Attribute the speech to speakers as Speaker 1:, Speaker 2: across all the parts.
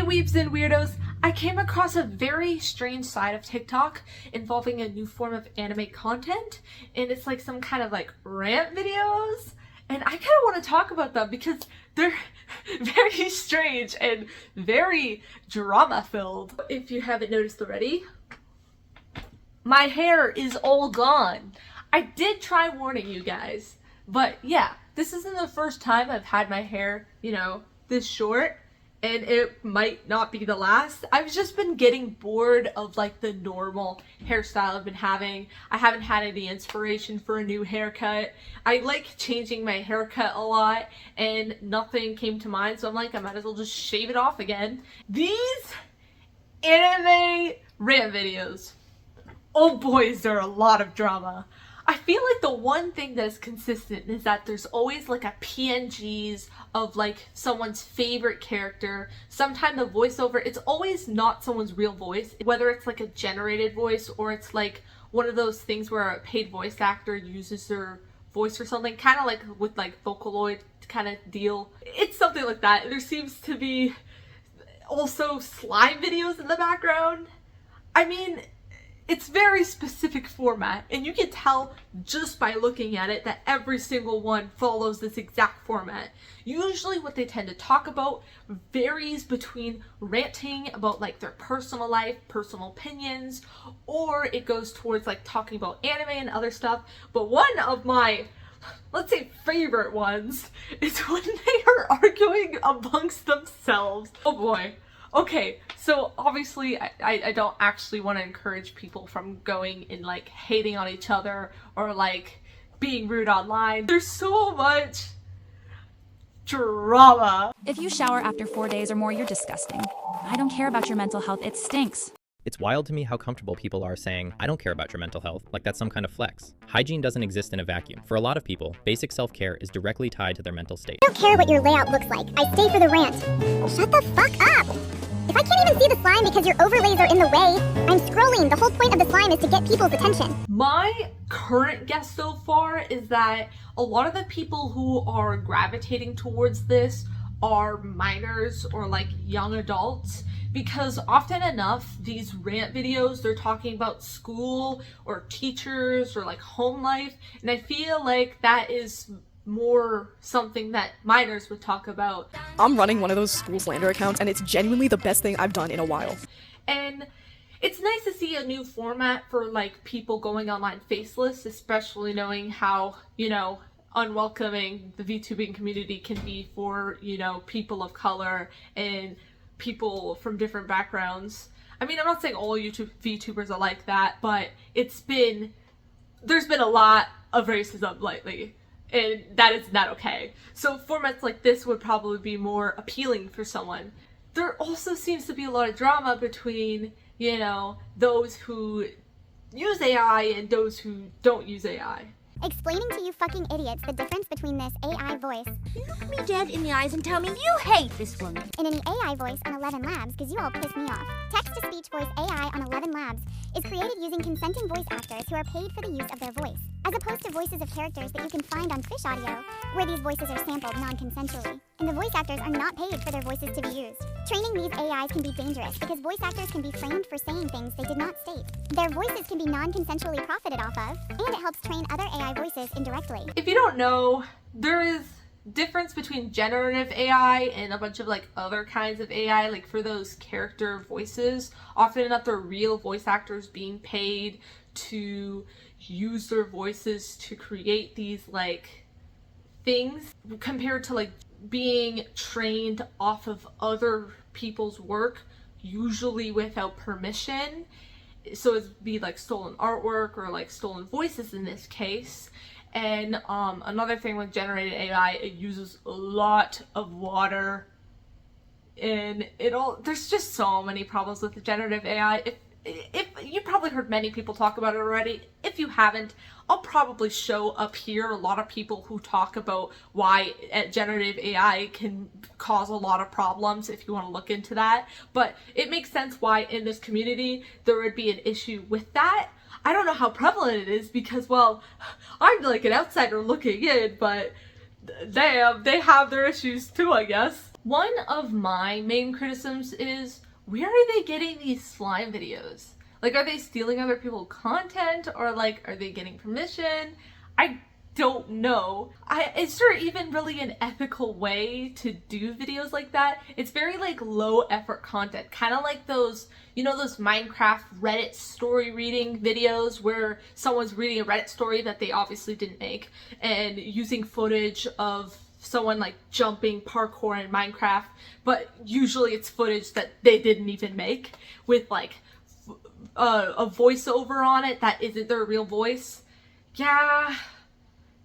Speaker 1: weebs and weirdos, I came across a very strange side of TikTok involving a new form of anime content, and it's like some kind of like rant videos, and I kind of want to talk about them because they're very strange and very drama filled. If you haven't noticed already, my hair is all gone. I did try warning you guys, but yeah, this isn't the first time I've had my hair, this short. And it might not be the last. I've just been getting bored of like the normal hairstyle I've been having. I haven't had any inspiration for a new haircut. I like changing my haircut a lot and nothing came to mind, so I'm like, I might as well just shave it off again. These anime rant videos, oh boy, is there a lot of drama. I feel like the one thing that is consistent is that there's always like a PNGs of like someone's favorite character. Sometimes the voiceover, it's always not someone's real voice, whether it's like a generated voice or it's like one of those things where a paid voice actor uses their voice or something, kind of like with like Vocaloid kind of deal. It's something like that. There seems to be also slime videos in the background. I mean, it's very specific format, and you can tell just by looking at it that every single one follows this exact format. Usually what they tend to talk about varies between ranting about like their personal life, personal opinions, or it goes towards like talking about anime and other stuff. But one of my, let's say, favorite ones is when they are arguing amongst themselves. Oh boy. Okay, so obviously I don't actually want to encourage people from going and like hating on each other or like being rude online. There's so much drama.
Speaker 2: If you shower after 4 days or more, you're disgusting. I don't care about your mental health, it stinks.
Speaker 3: It's wild to me how comfortable people are saying, I don't care about your mental health, like that's some kind of flex. Hygiene doesn't exist in a vacuum. For a lot of people, basic self-care is directly tied to their mental state.
Speaker 4: I don't care what your layout looks like. I stay for the rant. Shut the fuck up! If I can't even see the slime because your overlays are in the way, I'm scrolling. The whole point of the slime is to get people's attention.
Speaker 1: My current guess so far is that a lot of the people who are gravitating towards this are minors or like young adults, because often enough these rant videos, they're talking about school or teachers or like home life, and I feel like that is more something that minors would talk about.
Speaker 5: I'm running one of those school slander accounts, and it's genuinely the best thing I've done in a while.
Speaker 1: And it's nice to see a new format for like people going online faceless, especially knowing how, unwelcoming the VTubing community can be for, people of color and people from different backgrounds. I mean, I'm not saying all VTubers are like that, but there's been a lot of racism lately. And that is not okay. So formats like this would probably be more appealing for someone. There also seems to be a lot of drama between, those who use AI and those who don't use AI.
Speaker 4: Explaining to you fucking idiots the difference between this AI voice.
Speaker 6: You look me dead in the eyes and tell me you hate this woman.
Speaker 4: And an AI voice on 11 Labs, because you all piss me off. Text-to-speech voice AI on 11 Labs is created using consenting voice actors who are paid for the use of their voice, as opposed to voices of characters that you can find on Fish Audio, where these voices are sampled non-consensually, and the voice actors are not paid for their voices to be used. Training these AIs can be dangerous because voice actors can be framed for saying things they did not state. Their voices can be non-consensually profited off of, and it helps train other AI voices indirectly.
Speaker 1: If you don't know, there is difference between generative AI and a bunch of like other kinds of AI, like for those character voices. Often enough, they're real voice actors being paid to use their voices to create these like things, compared to like being trained off of other people's work, usually without permission. So it'd be like stolen artwork or like stolen voices in this case. And another thing with generated AI, it uses a lot of water, and there's just so many problems with the generative AI. If you probably heard many people talk about it already. If you haven't, I'll probably show up here a lot of people who talk about why generative AI can cause a lot of problems if you want to look into that. But it makes sense why in this community there would be an issue with that. I don't know how prevalent it is because, well, I'm like an outsider looking in, but damn, they have their issues too, I guess. One of my main criticisms is, where are they getting these slime videos? Like, are they stealing other people's content, or like, are they getting permission? I don't know. Is there even really an ethical way to do videos like that? It's very like low effort content, kind of like those, you know, those Minecraft Reddit story reading videos where someone's reading a Reddit story that they obviously didn't make and using footage of someone like jumping parkour in Minecraft, but usually it's footage that they didn't even make with like a voiceover on it that isn't their real voice. Yeah,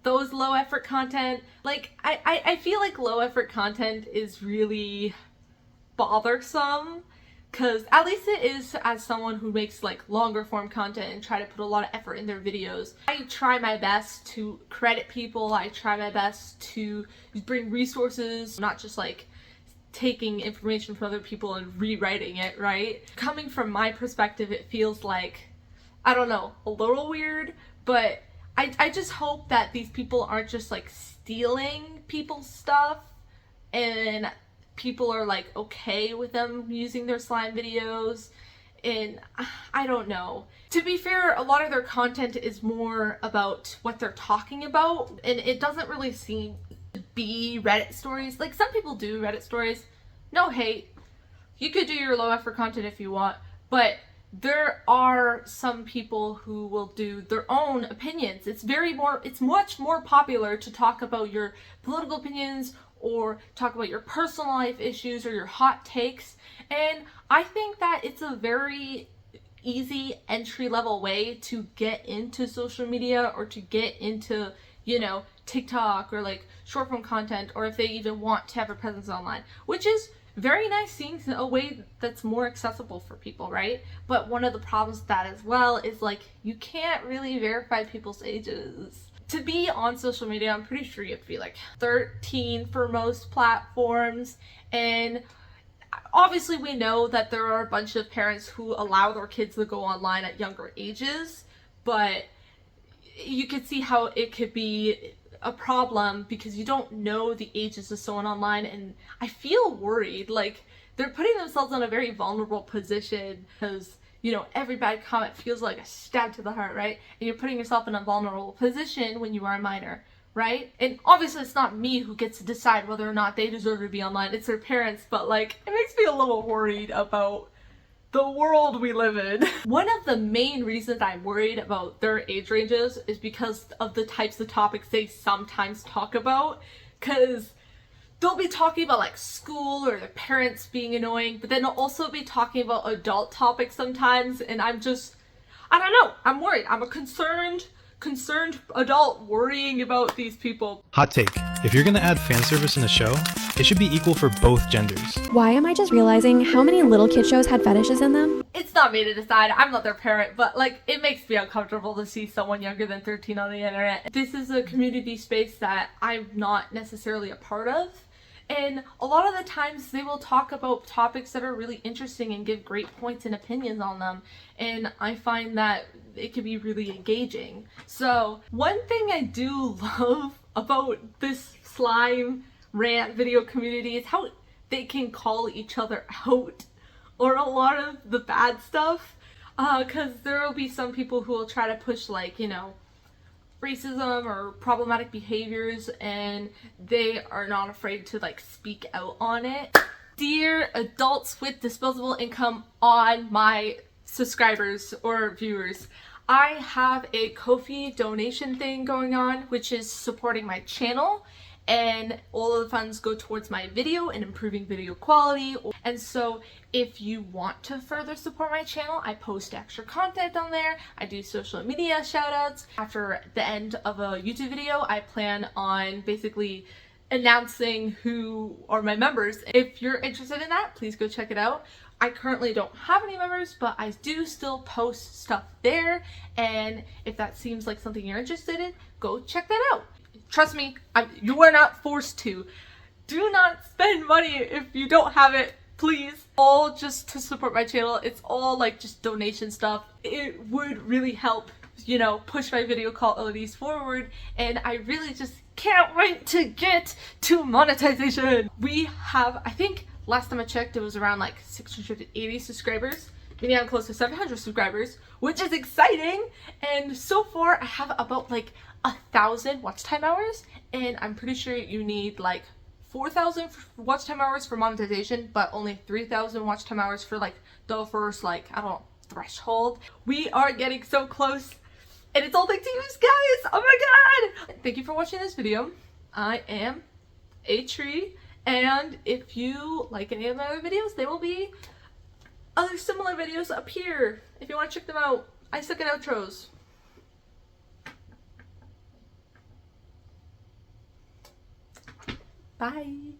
Speaker 1: those low effort content, like I feel like low effort content is really bothersome, because at least it is, as someone who makes like longer form content and try to put a lot of effort in their videos, I try my best to credit people, I try my best to bring resources, not just like taking information from other people and rewriting it, right? Coming from my perspective, it feels like, I don't know, a little weird, but I just hope that these people aren't just like stealing people's stuff and people are like okay with them using their slime videos. And I don't know. To be fair, a lot of their content is more about what they're talking about, and it doesn't really seem to be Reddit stories. Like, some people do Reddit stories. No hate. You could do your low effort content if you want, but there are some people who will do their own opinions. It's much more popular to talk about your political opinions or talk about your personal life issues or your hot takes. And I think that it's a very easy entry-level way to get into social media or to get into, you know, TikTok or like short form content, or if they even want to have a presence online, which is very nice, seeing a way that's more accessible for people, right? But one of the problems with that as well is like, you can't really verify people's ages. To be on social media, I'm pretty sure you have to be like 13 for most platforms, and obviously we know that there are a bunch of parents who allow their kids to go online at younger ages, but you could see how it could be a problem because you don't know the ages of someone online, and I feel worried. Like, they're putting themselves in a very vulnerable position because, you know, every bad comment feels like a stab to the heart, right? And you're putting yourself in a vulnerable position when you are a minor, right? And obviously it's not me who gets to decide whether or not they deserve to be online, it's their parents, but like, it makes me a little worried about the world we live in. One of the main reasons I'm worried about their age ranges is because of the types of topics they sometimes talk about, because they'll be talking about like school or their parents being annoying, but then they'll also be talking about adult topics sometimes, and I don't know, I'm worried. I'm a concerned adult worrying about these people.
Speaker 7: Hot take. If you're gonna add fan service in a show, it should be equal for both genders.
Speaker 5: Why am I just realizing how many little kid shows had fetishes in them?
Speaker 1: It's not me to decide, I'm not their parent, but like, it makes me uncomfortable to see someone younger than 13 on the internet. This is a community space that I'm not necessarily a part of, and a lot of the times they will talk about topics that are really interesting and give great points and opinions on them, and I find that it can be really engaging. So one thing I do love about this slime rant video community is how they can call each other out or a lot of the bad stuff, because there will be some people who will try to push, like, you know, racism or problematic behaviors, and they are not afraid to like speak out on it. Dear adults with disposable income on my subscribers or viewers, I have a Ko-fi donation thing going on, which is supporting my channel, and all of the funds go towards my video and improving video quality. And so if you want to further support my channel, I post extra content on there. I do social media shoutouts. After the end of a YouTube video, I plan on basically announcing who are my members. If you're interested in that, please go check it out. I currently don't have any members, but I do still post stuff there, and if that seems like something you're interested in, go check that out. Trust me, you are not forced to. Do not spend money if you don't have it, please. All just to support my channel. It's all like just donation stuff. It would really help you know, push my video qualities forward, and I really just can't wait to get to monetization. We have, I think last time I checked, it was around like 680 subscribers. Meaning I'm close to 700 subscribers, which is exciting. And so far I have about like 1,000 watch time hours, and I'm pretty sure you need like 4,000 watch time hours for monetization, but only 3,000 watch time hours for like the first, like, I don't know, threshold. We are getting so close, and it's all thanks to you guys. Oh my god! Thank you for watching this video. I am a tree, and if you like any of my other videos, there will be other similar videos up here if you want to check them out. I suck at outros. Bye.